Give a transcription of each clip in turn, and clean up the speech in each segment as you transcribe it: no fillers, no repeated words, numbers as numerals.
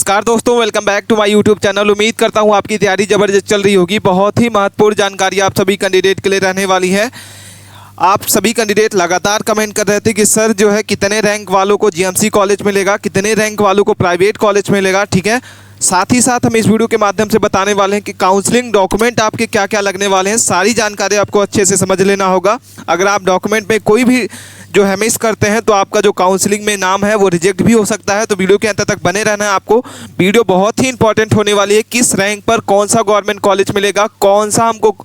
नमस्कार दोस्तों, welcome back to my YouTube channel. उम्मीद करता हूं आपकी तैयारी ज़बरदस्त चल रही होगी। बहुत ही महत्वपूर्ण जानकारी आप सभी कैंडिडेट के लिए रहने वाली है। आप सभी कैंडिडेट लगातार कमेंट कर रहे थे कि सर जो है कितने रैंक वालों को जीएमसी कॉलेज मिलेगा, कितने रैंक वालों को प्राइवेट कॉलेज मिलेगा। ठीक है, साथ ही साथ हम इस वीडियो के माध्यम से बताने वाले हैं कि काउंसलिंग डॉक्यूमेंट आपके क्या क्या लगने वाले हैं। सारी जानकारी आपको अच्छे से समझ लेना होगा। अगर आप डॉक्यूमेंट में कोई भी जो है मिस करते हैं तो आपका जो काउंसलिंग में नाम है वो रिजेक्ट भी हो सकता है। तो वीडियो के अंत तक बने रहना है आपको। वीडियो बहुत ही इंपॉर्टेंट होने वाली है। किस रैंक पर कौन सा गवर्नमेंट कॉलेज मिलेगा, कौन सा हमको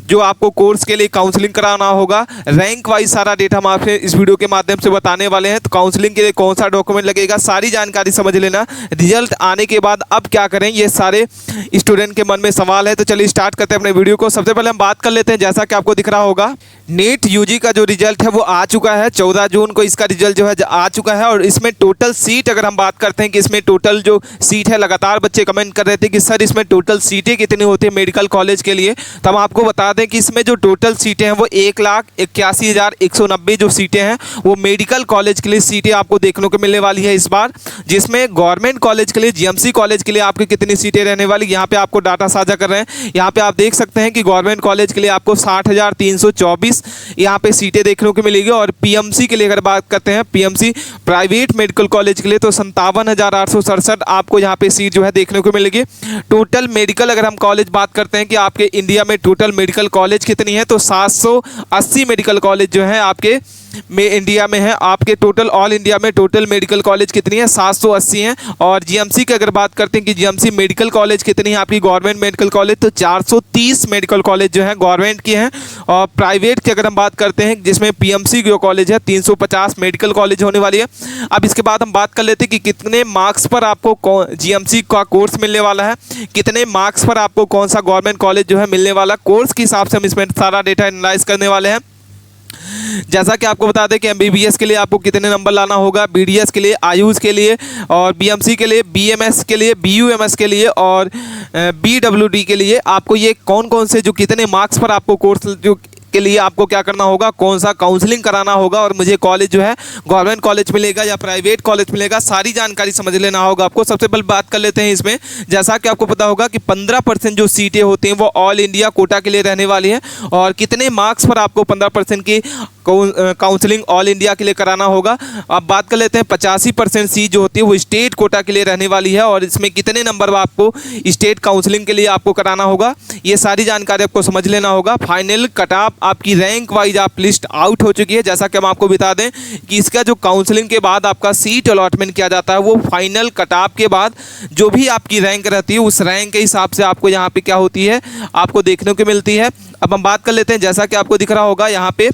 जो आपको कोर्स के लिए काउंसलिंग कराना होगा, रैंक वाइज सारा डेटा हम आपसे इस वीडियो के माध्यम से बताने वाले हैं। तो काउंसलिंग के लिए कौन सा डॉक्यूमेंट लगेगा, सारी जानकारी समझ लेना। रिजल्ट आने के बाद अब क्या करें, ये सारे स्टूडेंट के मन में सवाल है। तो चलिए स्टार्ट करते हैं अपने वीडियो को। सबसे पहले हम बात कर लेते हैं, जैसा कि आपको दिख रहा होगा नीट यूजी का जो रिजल्ट है वो आ चुका है। 14 जून को इसका रिजल्ट जो है आ चुका है। और इसमें टोटल सीट अगर हम बात करते हैं कि इसमें टोटल जो सीट है, लगातार बच्चे कमेंट कर रहे थे कि सर इसमें टोटल सीटें कितनी होती है मेडिकल कॉलेज के लिए। तो हम आपको बता दें कि इसमें जो टोटल सीटें हैं वो 1,81,190 जो सीटें हैं वो मेडिकल कॉलेज के लिए सीटें आपको देखने को मिलने वाली है इस बार। जिसमें गवर्नमेंट कॉलेज के लिए, जीएमसी कॉलेज के लिए आपकी कितनी सीटें रहने वाली, यहाँ पे आपको डाटा साझा कर रहे हैं। यहाँ पे आप देख सकते हैं कि गवर्नमेंट कॉलेज के लिए आपको 60,324 यहाँ पे सीटें देखने को मिलेगी। और पीएमसी के लिए अगर बात करते हैं, पीएमसी प्राइवेट मेडिकल कॉलेज के लिए तो 57,867 आपको यहाँ पे सीट जो है देखने को मिलेगी। टोटल मेडिकल अगर हम कॉलेज बात करते हैं कि आपके इंडिया में टोटल मेडिकल कॉलेज कितनी है, तो 780 मेडिकल कॉलेज जो है आपके इंडिया में है। आपके टोटल ऑल इंडिया में टोटल मेडिकल कॉलेज कितनी है, 780 हैं। और जीएमसी की अगर बात करते हैं कि जीएमसी मेडिकल कॉलेज कितनी है आपकी गवर्नमेंट मेडिकल कॉलेज, तो 430 मेडिकल कॉलेज जो है गवर्नमेंट की हैं। और प्राइवेट की अगर हम बात करते हैं जिसमें पीएमसी जो कॉलेज है 350 मेडिकल कॉलेज होने वाली है। अब इसके बाद हम बात कर लेते हैं कि कितने मार्क्स पर आपको जीएमसी का कोर्स मिलने वाला है, कितने मार्क्स पर आपको कौन सा गवर्नमेंट कॉलेज जो है मिलने वाला। कोर्स के हिसाब से हम इसमें सारा डेटा एनालाइज करने वाले हैं। जैसा कि आपको बता दें कि एमबीबीएस के लिए आपको कितने नंबर लाना होगा, बीडीएस के लिए, आयुष के लिए, और बीएमसी के लिए, बीएमएस के लिए, बीयूएमएस के लिए और बीडब्ल्यूडी के लिए आपको ये कौन कौन से जो कितने मार्क्स पर आपको कोर्स जो के लिए आपको क्या करना होगा, कौन सा काउंसलिंग कराना होगा और मुझे कॉलेज जो है गवर्नमेंट कॉलेज मिलेगा या प्राइवेट कॉलेज मिलेगा, सारी जानकारी समझ लेना होगा आपको। सबसे पहले बात कर लेते हैं इसमें। जैसा कि आपको पता होगा कि 15% जो सीटें होती हैं वो ऑल इंडिया कोटा के लिए रहने वाली है। और कितने मार्क्स पर आपको 15% की काउंसलिंग ऑल इंडिया के लिए कराना होगा। अब बात कर लेते हैं 85% सीट जो होती है वो स्टेट कोटा के लिए रहने वाली है। और इसमें कितने नंबर आपको स्टेट काउंसलिंग के लिए आपको कराना होगा, ये सारी जानकारी आपको समझ लेना होगा। फाइनल कट ऑफ आपकी रैंक वाइज आप लिस्ट आउट हो चुकी है। जैसा कि हम आपको बता दें कि इसका जो काउंसलिंग के बाद आपका सीट अलॉटमेंट किया जाता है वो फाइनल कट ऑफ के बाद जो भी आपकी रैंक रहती है उस रैंक के हिसाब से आपको यहाँ पे क्या होती है आपको देखने को मिलती है। अब हम बात कर लेते हैं, जैसा कि आपको दिख रहा होगा यहाँ पे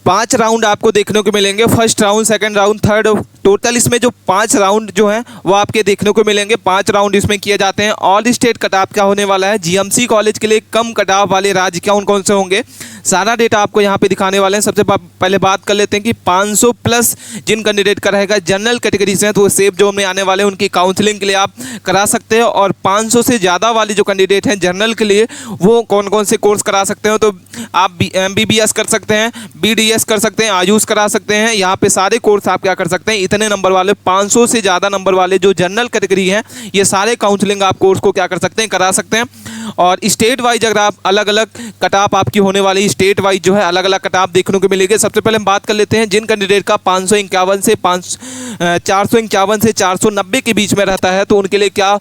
5 राउंड आपको देखने को मिलेंगे। First round, second round, third, total इसमें जो 5 राउंड जो हैं वो आपके देखने को मिलेंगे। 5 राउंड इसमें किए जाते हैं। ऑल स्टेट कट ऑफ क्या होने वाला है, जीएमसी कॉलेज के लिए कम कट ऑफ वाले राज्य कौन कौन से होंगे, सारा डेटा आपको यहाँ पे दिखाने वाले हैं। सबसे पहले बात कर लेते हैं कि 500 प्लस जिन कैंडिडेट का रहेगा, जनरल कैटेगरी से हैं तो वो सेफ जोन में आने वाले हैं, उनकी काउंसलिंग के लिए आप करा सकते हैं। और 500 से ज़्यादा वाले जो कैंडिडेट हैं जनरल के लिए वो कौन कौन से कोर्स करा सकते हो, तो आप एमबीबीएस कर सकते हैं, बीडीएस कर सकते हैं, आयुष करा सकते हैं। यहाँ पे सारे कोर्स आप क्या कर सकते हैं, इतने नंबर वाले 500 से ज़्यादा नंबर वाले जो जनरल कैटेगरी हैं ये सारे काउंसलिंग आप कोर्स को क्या कर सकते हैं, करा सकते हैं। और स्टेट वाइज अगर आप अलग अलग कट ऑफ आपकी होने वाली, स्टेट वाइज जो है अलग अलग कट ऑफ देखने को मिलेगी। सबसे पहले हम बात कर लेते हैं जिन कैंडिडेट का 451 से 490 के बीच में रहता है तो उनके लिए क्या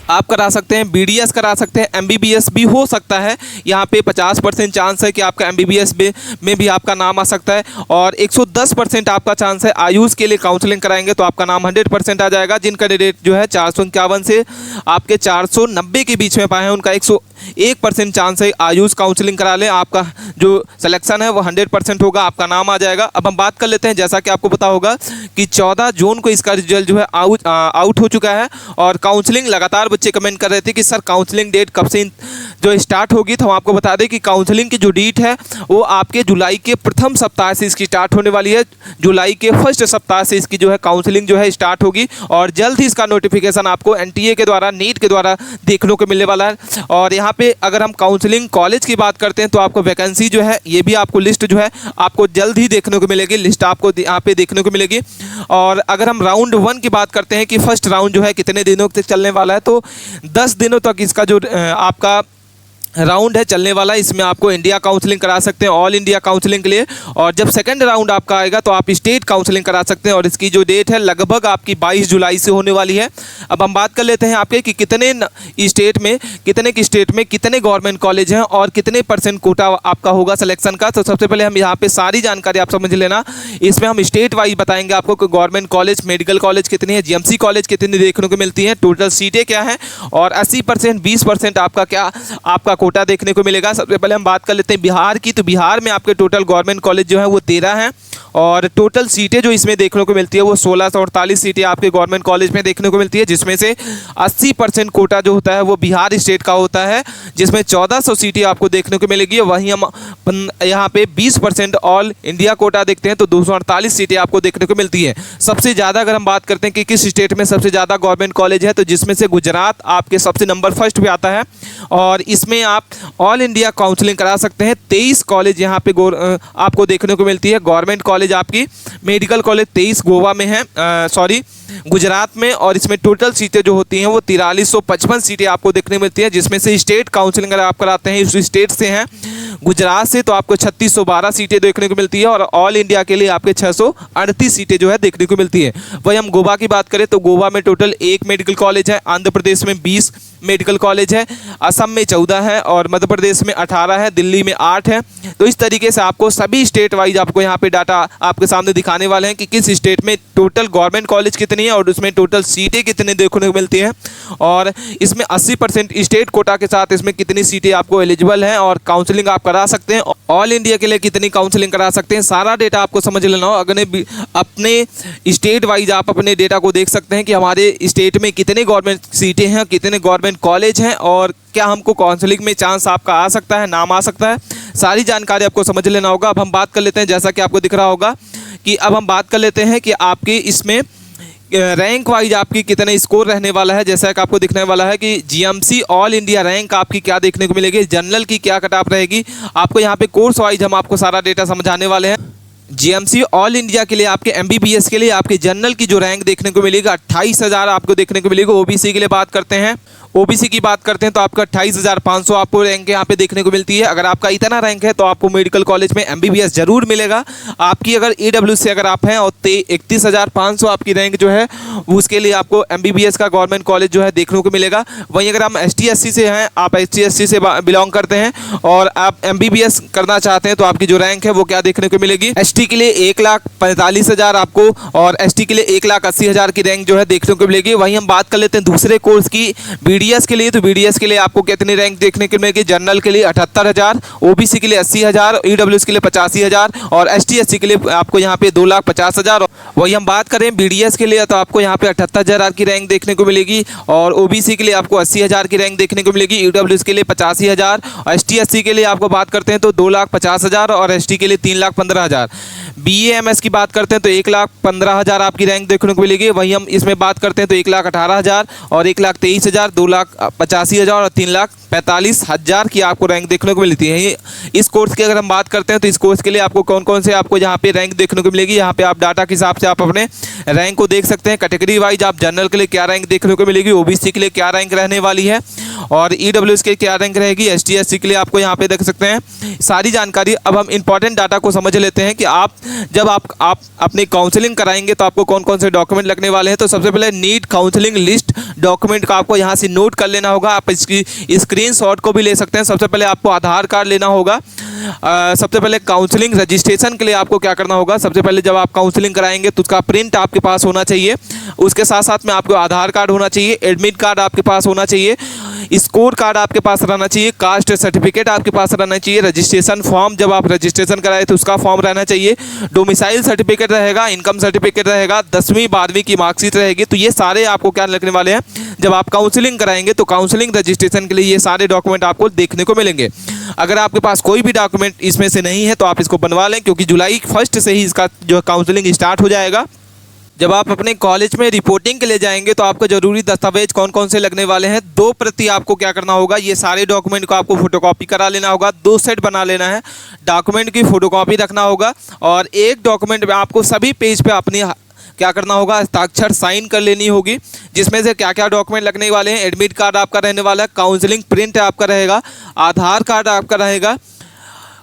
आप करा सकते हैं, बीडीएस करा सकते हैं, एमबीबीएस भी हो सकता है। यहाँ पे 50% चांस है कि आपका एमबीबीएस में भी आपका नाम आ सकता है। और 110% आपका चांस है आयुष के लिए काउंसलिंग कराएंगे तो आपका नाम 100% आ जाएगा। जिन कैंडिडेट जो है 451 से आपके 490 के बीच में पाए हैं उनका 101% चांस है आयुष काउंसलिंग करा लें, आपका जो सिलेक्शन है वो 100% होगा, आपका नाम आ जाएगा। अब हम बात कर लेते हैं, जैसा कि आपको पता होगा कि 14 जून को इसका रिजल्ट जो है आउट हो चुका है। और काउंसलिंग लगातार बच्चे कमेंट कर रहे थे कि सर काउंसलिंग डेट कब से जो स्टार्ट होगी, तो हम आपको बता दें कि काउंसलिंग की जो डेट है वो आपके जुलाई के प्रथम सप्ताह से इसकी स्टार्ट होने वाली है। जुलाई के फर्स्ट सप्ताह से इसकी जो है काउंसलिंग जो है स्टार्ट होगी और जल्द ही इसका नोटिफिकेशन आपको एनटीए के द्वारा, नीट के द्वारा देखने को मिलने वाला है। और यहाँ पे अगर हम काउंसलिंग कॉलेज की बात करते हैं तो आपको वैकेंसी जो है ये भी आपको लिस्ट जो है आपको जल्द ही देखने को मिलेगी, लिस्ट आपको यहाँ पे देखने को मिलेगी। और अगर हम राउंड 1 की बात करते हैं कि फर्स्ट राउंड जो है कितने दिनों तक चलने वाला है, तो 10 दिनों तक इसका जो आपका राउंड है चलने वाला है। इसमें आपको इंडिया काउंसलिंग करा सकते हैं, ऑल इंडिया काउंसलिंग के लिए। और जब सेकंड राउंड आपका आएगा तो आप स्टेट काउंसलिंग करा सकते हैं और इसकी जो डेट है लगभग आपकी 22 जुलाई से होने वाली है। अब हम बात कर लेते हैं आपके कि कितने स्टेट में कितने गवर्नमेंट कॉलेज हैं और कितने % कोटा आपका होगा सिलेक्शन का। तो सबसे पहले हम यहाँ पे सारी जानकारी आप समझ लेना। इसमें हम स्टेट वाइज बताएंगे आपको कि गवर्नमेंट कॉलेज, मेडिकल कॉलेज कितनी है, जीएमसी कॉलेज कितनी देखने को मिलती है, टोटल सीटें क्या हैं और 80% 20% आपका कोटा देखने को मिलेगा। सबसे पहले हम बात कर लेते हैं बिहार की। तो बिहार में आपके टोटल गवर्नमेंट कॉलेज जो है वो 13 हैं और टोटल सीटें जो इसमें देखने को मिलती है वो 1648 सीटें आपके गवर्नमेंट कॉलेज में देखने को मिलती है, जिसमें से 80% कोटा जो होता है वो बिहार स्टेट का होता है, जिसमें 1400 सीटें आपको देखने को मिलेगी। वहीं हम यहाँ पे 20% ऑल इंडिया कोटा देखते हैं तो 248 सीटें आपको देखने को मिलती है। सबसे ज़्यादा अगर हम बात करते हैं कि किस स्टेट में सबसे ज़्यादा गवर्नमेंट कॉलेज है, तो जिसमें से गुजरात आपके सबसे नंबर फर्स्ट पे आता है और इसमें आप ऑल इंडिया काउंसलिंग करा सकते हैं। 23 कॉलेज यहाँ पे आपको देखने को मिलती है। गवर्नमेंट कॉलेज आपकी मेडिकल कॉलेज 23 गोवा में है, गुजरात में, और इसमें टोटल सीटें जो होती हैं वो 4355 सीटें आपको देखने को मिलती है, जिसमें से स्टेट काउंसलिंग अगर आप कराते हैं इस स्टेट से हैं गुजरात से तो आपको 3612 सीटें देखने को मिलती है और ऑल इंडिया के लिए आपके 638 सीटें जो है देखने को मिलती है। वही हम गोवा की बात करें तो गोवा में टोटल 1 मेडिकल कॉलेज है, आंध्र प्रदेश में 20 मेडिकल कॉलेज है, असम में 14 है और मध्य प्रदेश में 18 है, दिल्ली में 8 है। तो इस तरीके से आपको सभी स्टेट वाइज आपको यहाँ पे डाटा आपके सामने दिखाने वाले हैं कि किस स्टेट में टोटल गवर्नमेंट कॉलेज कितनी है और उसमें टोटल सीटें कितने देखने को मिलती हैं और इसमें 80% स्टेट कोटा के साथ इसमें कितनी सीटें आपको एलिजिबल हैं और काउंसलिंग आप करा सकते हैं। ऑल इंडिया के लिए कितनी काउंसलिंग करा सकते हैं, सारा डेटा आपको समझ लेना हो। अगर अपने स्टेट वाइज आप अपने डेटा को देख सकते हैं कि हमारे स्टेट में कितने गवर्नमेंट सीटें हैं, कितने गवर्नमेंट कॉलेज हैं और क्या हमको काउंसलिंग में चांस आपका आ सकता है, नाम आ सकता है, सारी जानकारी आपको समझ लेना होगा। अब हम बात कर लेते हैं, जैसा कि आपको दिख रहा होगा कि अब हम बात कर लेते हैं कि आपके इसमें रैंक वाइज आपकी कितने स्कोर रहने वाला है। जैसा कि आपको दिखने वाला है कि जीएमसी ऑल इंडिया रैंक आपकी क्या देखने को मिलेगी, जनरल की क्या कट ऑफ रहेगी, आपको यहाँ पे कोर्स वाइज हम आपको सारा डेटा समझाने वाले हैं। जीएमसी ऑल इंडिया के लिए आपके एमबीबीएस के लिए आपके जनरल की जो रैंक देखने को मिलेगी 28,000 आपको देखने को मिलेगी। ओबीसी के लिए बात करते हैं, ओबीसी की बात करते हैं तो आपका 28,500 आपको रैंक यहाँ पे देखने को मिलती है। अगर आपका इतना रैंक है तो आपको मेडिकल कॉलेज में एमबीबीएस जरूर मिलेगा। आपकी अगर ईडब्ल्यूएस से अगर आप हैं और 31,500 आपकी रैंक जो है उसके लिए आपको एमबीबीएस का गवर्नमेंट कॉलेज जो है देखने को मिलेगा। वहीं अगर हम ST SC से हैं, आप ST SC से बिलोंग करते हैं और आप एमबीबीएस करना चाहते हैं तो आपकी जो रैंक है वो क्या देखने को मिलेगी, ST के लिए 1,45,000 आपको और ST के लिए 1,80,000 की रैंक जो है देखने को मिलेगी। वहीं हम बात कर लेते हैं दूसरे कोर्स की BDS के लिए, तो BDS के लिए आपको कितनी रैंक देखने को मिलेगी, जनरल के लिए 78,000, OBC के लिए 80,000, EWS के लिए 85,000 और ST SC के लिए आपको यहाँ पे 2,50,000। वही हम बात करें BDS के लिए तो आपको यहाँ पे 78,000 की रैंक देखने को मिलेगी और OBC के लिए आपको 80,000 की रैंक देखने को मिलेगी, EWS के लिए 85,000 और ST SC के लिए आपको बात करते हैं तो 2,50,000 और ST के लिए 3,15,000। BAMS की बात करते हैं तो 1,15,000 आपकी रैंक देखने को मिलेगी। वहीं हम इसमें बात करते हैं तो 1,18,000 और 1,23,000, 2,85,000 और 3,45,000 की आपको रैंक देखने को मिलती है। इस कोर्स की अगर हम बात करते हैं तो इस कोर्स के लिए आपको कौन कौन से आपको यहाँ पे रैंक देखने को मिलेगी, यहाँ पे आप डाटा के हिसाब से आप अपने रैंक को देख सकते हैं। कैटेगरी वाइज आप जनरल के लिए क्या रैंक देखने को मिलेगी, OBC के लिए क्या रैंक रहने वाली है और EWS के क्या रैंक रहेगी, ST SC के लिए आपको यहाँ पे देख सकते हैं सारी जानकारी। अब हम इंपॉर्टेंट डाटा को समझ लेते हैं कि आप जब आप अपनी काउंसलिंग कराएंगे तो आपको कौन कौन से डॉक्यूमेंट लगने वाले हैं। तो सबसे पहले नीट काउंसलिंग लिस्ट डॉक्यूमेंट का आपको यहाँ से नोट कर लेना होगा। आप इसकी स्क्रीनशॉट को भी ले सकते हैं। सबसे पहले आपको आधार कार्ड लेना होगा। सबसे पहले काउंसलिंग रजिस्ट्रेशन के लिए आपको क्या करना होगा, सबसे पहले जब आप काउंसलिंग कराएंगे तो उसका प्रिंट आपके पास होना चाहिए। उसके साथ साथ में आपको आधार कार्ड होना चाहिए, एडमिट कार्ड आपके पास होना चाहिए। स्कोर कार्ड आपके पास रहना चाहिए, कास्ट सर्टिफिकेट आपके पास रहना चाहिए, रजिस्ट्रेशन फॉर्म जब आप रजिस्ट्रेशन कराए तो उसका फॉर्म रहना चाहिए, डोमिसाइल सर्टिफिकेट रहेगा, इनकम सर्टिफिकेट रहेगा, 10वीं 12वीं की मार्कशीट रहेगी। तो ये सारे आपको क्या लगने वाले हैं, जब आप काउंसलिंग कराएंगे तो काउंसलिंग रजिस्ट्रेशन के लिए ये सारे डॉक्यूमेंट आपको देखने को मिलेंगे। अगर आपके पास कोई भी डॉक्यूमेंट इसमें से नहीं है तो आप इसको बनवा लें, क्योंकि जुलाई 1 से ही इसका जो काउंसलिंग स्टार्ट हो जाएगा। जब आप अपने कॉलेज में रिपोर्टिंग के लिए जाएंगे तो आपको जरूरी दस्तावेज कौन कौन से लगने वाले हैं, 2 प्रति आपको क्या करना होगा, ये सारे डॉक्यूमेंट को आपको फोटोकॉपी करा लेना होगा, 2 सेट बना लेना है, डॉक्यूमेंट की फोटोकॉपी रखना होगा, और एक डॉक्यूमेंट में आपको सभी पेज पे अपनी क्या करना होगा, हस्ताक्षर साइन कर लेनी होगी। जिसमें से क्या क्या डॉक्यूमेंट लगने वाले हैं, एडमिट कार्ड आपका रहने वाला है, काउंसलिंग प्रिंट आपका रहेगा, आधार कार्ड आपका रहेगा,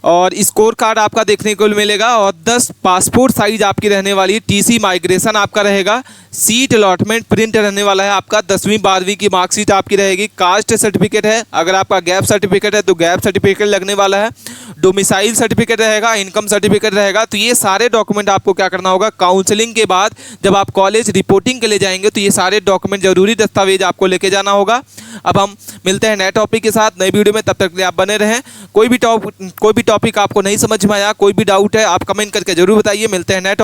और स्कोर कार्ड आपका देखने को मिलेगा, और 10 पासपोर्ट साइज आपकी रहने वाली है, टीसी माइग्रेशन आपका रहेगा, सीट अलॉटमेंट प्रिंट रहने वाला है आपका, 10वीं 12वीं की मार्कशीट आपकी रहेगी, कास्ट सर्टिफिकेट है, अगर आपका गैप सर्टिफिकेट है तो गैप सर्टिफिकेट लगने वाला है, डोमिसाइल सर्टिफिकेट रहेगा, इनकम सर्टिफिकेट रहेगा। तो ये सारे डॉक्यूमेंट आपको क्या करना होगा, काउंसलिंग के बाद जब आप कॉलेज रिपोर्टिंग के लिए जाएंगे तो ये सारे डॉक्यूमेंट जरूरी दस्तावेज आपको लेके जाना होगा। अब हम मिलते हैं नए टॉपिक के साथ नई वीडियो में, तब तक के लिए आप बने रहें। कोई भी टॉपिक आपको नहीं समझ में आया, कोई भी डाउट है आप कमेंट करके जरूर बताइए। मिलते हैं नए